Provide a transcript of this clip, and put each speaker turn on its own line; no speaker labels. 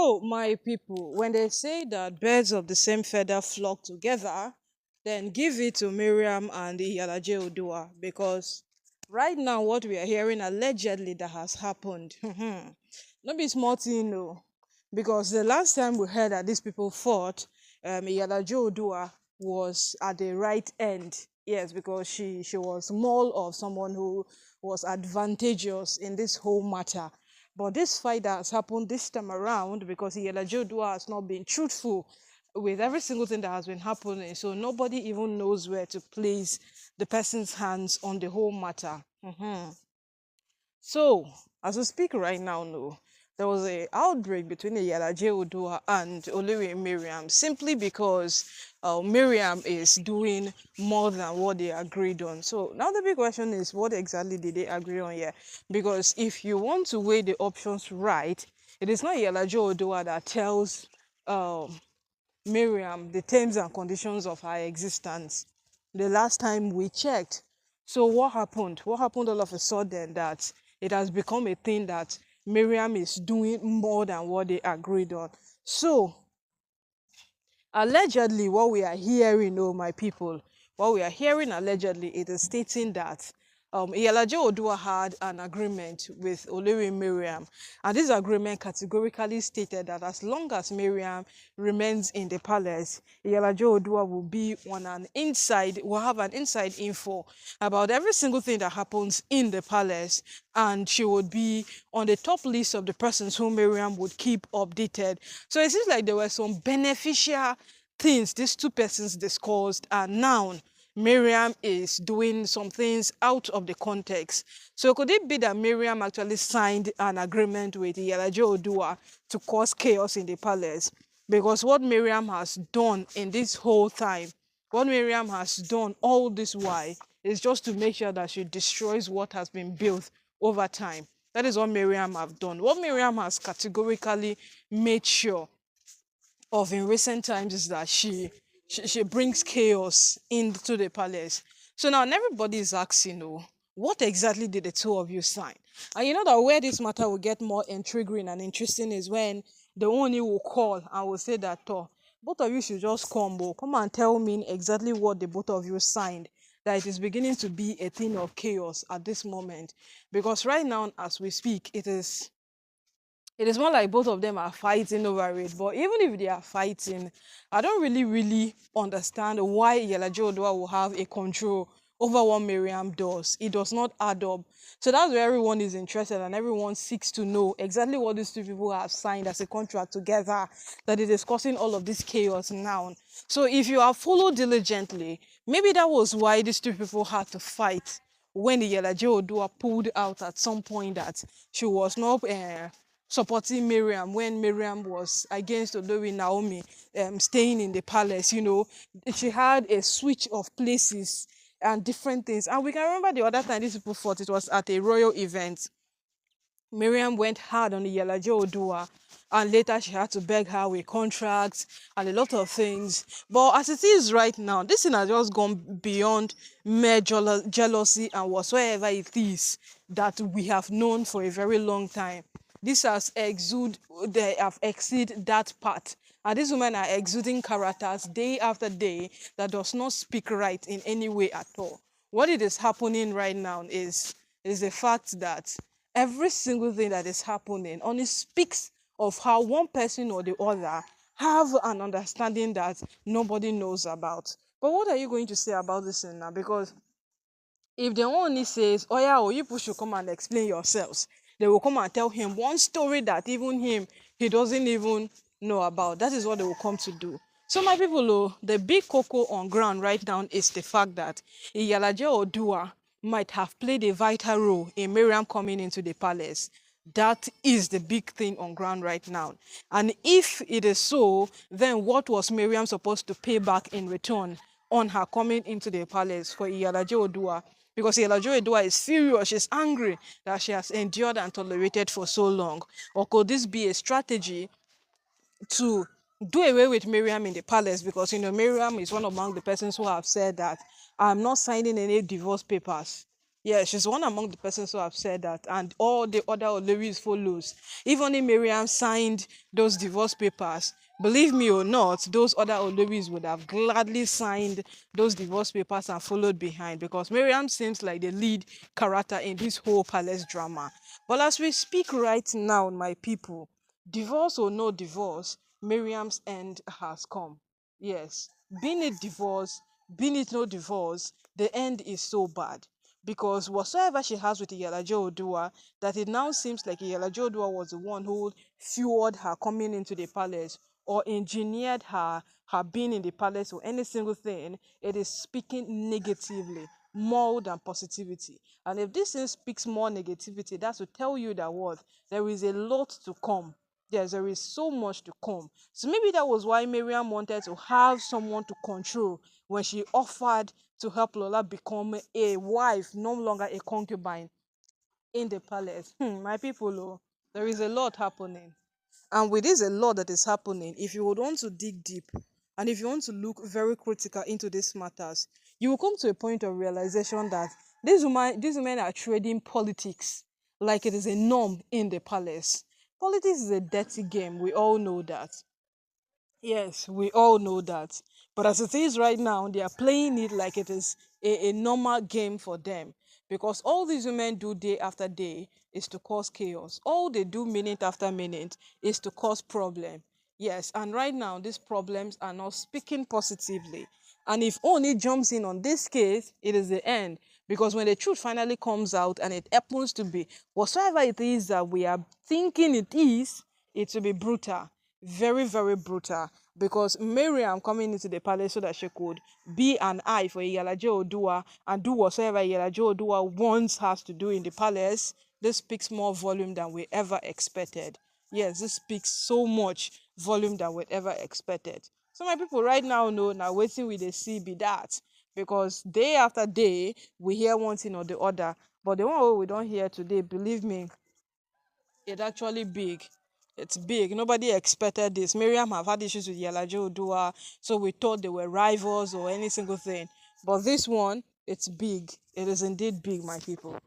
So, my people, when they say that birds of the same feather flock together, then give it to Miriam and the iyalaje odua, because right now what we are hearing allegedly that has happened, not be small thing, no. Because the last time we heard that these people fought, iyalaje odua was at the right end. Yes, because she was more of someone who was advantageous in this whole matter. But this fight that has happened this time around, because Iyalaje Odua has not been truthful with every single thing that has been happening, so nobody even knows where to place the person's hands on the whole matter. So, as we speak right now, no, there was a outbreak between Iyalaje Odua and Olori Miriam, simply because Miriam is doing more than what they agreed on. So now the big question is, what exactly did they agree on here? Because if you want to weigh the options right, it is not Iyalaje Odua that tells Miriam the terms and conditions of her existence the last time we checked. So what happened? What happened all of a sudden that it has become a thing that Miriam is doing more than what they agreed on? So allegedly, what we are hearing, oh my people, what we are hearing allegedly, it is stating that Iyalaje Odua had an agreement with Olori Miriam, and this agreement categorically stated that as long as Miriam remains in the palace, Iyalaje Odua will be on an inside, will have an inside info about every single thing that happens in the palace, and she would be on the top list of the persons whom Miriam would keep updated. So it seems like there were some beneficial things these two persons discussed, and now Miriam is doing some things out of the context. So could it be that Miriam actually signed an agreement with Iyalaje Odua to cause chaos in the palace? Because what Miriam has done in this whole time, what Miriam has done all this while, is just to make sure that she destroys what has been built over time. That is what Miriam have done. What Miriam has categorically made sure of in recent times is that she brings chaos into the palace. So now everybody is asking, oh, what exactly did the two of you sign? And you know that where this matter will get more intriguing and interesting is when the Ooni will call and will say that, oh, both of you should just come and tell me exactly what the both of you signed. That it is beginning to be a thing of chaos at this moment. Because right now, as we speak, it is more like both of them are fighting over it. But even if they are fighting, I don't really understand why Iyalaje Odua will have a control over what Miriam does. It does not add up. So that's where everyone is interested and everyone seeks to know exactly what these two people have signed as a contract together that is causing all of this chaos now. So if you have followed diligently, maybe that was why these two people had to fight when the Iyalaje Odua pulled out at some point that she was not supporting Miriam when Miriam was against Olori Naomi, staying in the palace. She had a switch of places and different things. And we can remember the other time these people fought, it was at a royal event. Miriam went hard on the Iyalaje Odua, and later she had to beg her with contracts and a lot of things. But as it is right now, this thing has just gone beyond mere jealousy and whatsoever it is that we have known for a very long time. This has they have exceeded that part. And these women are exuding characters day after day that does not speak right in any way at all. What it is happening right now is the fact that every single thing that is happening only speaks of how one person or the other have an understanding that nobody knows about. But what are you going to say about this thing now? Because if the only says, oh yeah, oh, you people should come and explain yourselves, they will come and tell him one story that even he doesn't even know about. That is what they will come to do. So my people, oh, the big cocoa on ground right now is the fact that Iyalaje Odua might have played a vital role in Miriam coming into the palace. That is the big thing on ground right now. And if it is so, then what was Miriam supposed to pay back in return on her coming into the palace for Iyalaje Odua? Because Iyalaje Odua is furious, she's angry that she has endured and tolerated for so long. Or could this be a strategy to do away with Miriam in the palace? Because Miriam is one among the persons who have said that I'm not signing any divorce papers Yeah, she's one among the persons who have said that, and all the other Oloris follows. Even if Miriam signed those divorce papers, believe me or not, those other Oloris would have gladly signed those divorce papers and followed behind, because Miriam seems like the lead character in this whole palace drama. But as we speak right now, my people, divorce or no divorce, Miriam's end has come. Yes, being it divorce, being it no divorce, the end is so bad, because whatsoever she has with iyalaje odua, that it now seems like iyalaje odua was the one who fueled her coming into the palace, or engineered her being in the palace, or any single thing. It is speaking negatively more than positivity. And if this thing speaks more negativity, that's to tell you that what, there is a lot to come. Yes, there is so much to come. So maybe that was why Miriam wanted to have someone to control when she offered to help Lola become a wife, no longer a concubine in the palace. My people, oh, there is a lot happening. And with this a lot that is happening, if you would want to dig deep and if you want to look very critical into these matters, you will come to a point of realization that these women are trading politics like it is a norm in the palace. Politics is a dirty game. We all know that. Yes, we all know that. But as it is right now, they are playing it like it is a normal game for them. Because all these women do day after day is to cause chaos. All they do minute after minute is to cause problem. Yes, and right now these problems are not speaking positively. And if Oni jumps in on this case, it is the end. Because when the truth finally comes out and it happens to be whatsoever it is that we are thinking it is, it will be brutal, very, very brutal. Because Miriam coming into the palace so that she could be an eye for iyalaje odua and do whatsoever iyalaje odua wants her to do in the palace, this speaks more volume than we ever expected. Yes, this speaks so much volume than we ever expected. So my people right now now waiting with the see be that, because day after day we hear one thing or the other, but the one wey we don't hear today, believe me, it's actually big. It's big. Nobody expected this. Miriam have had issues with Yalaje Odua, so we thought they were rivals or any single thing. But this one, it's big. It is indeed big, my people.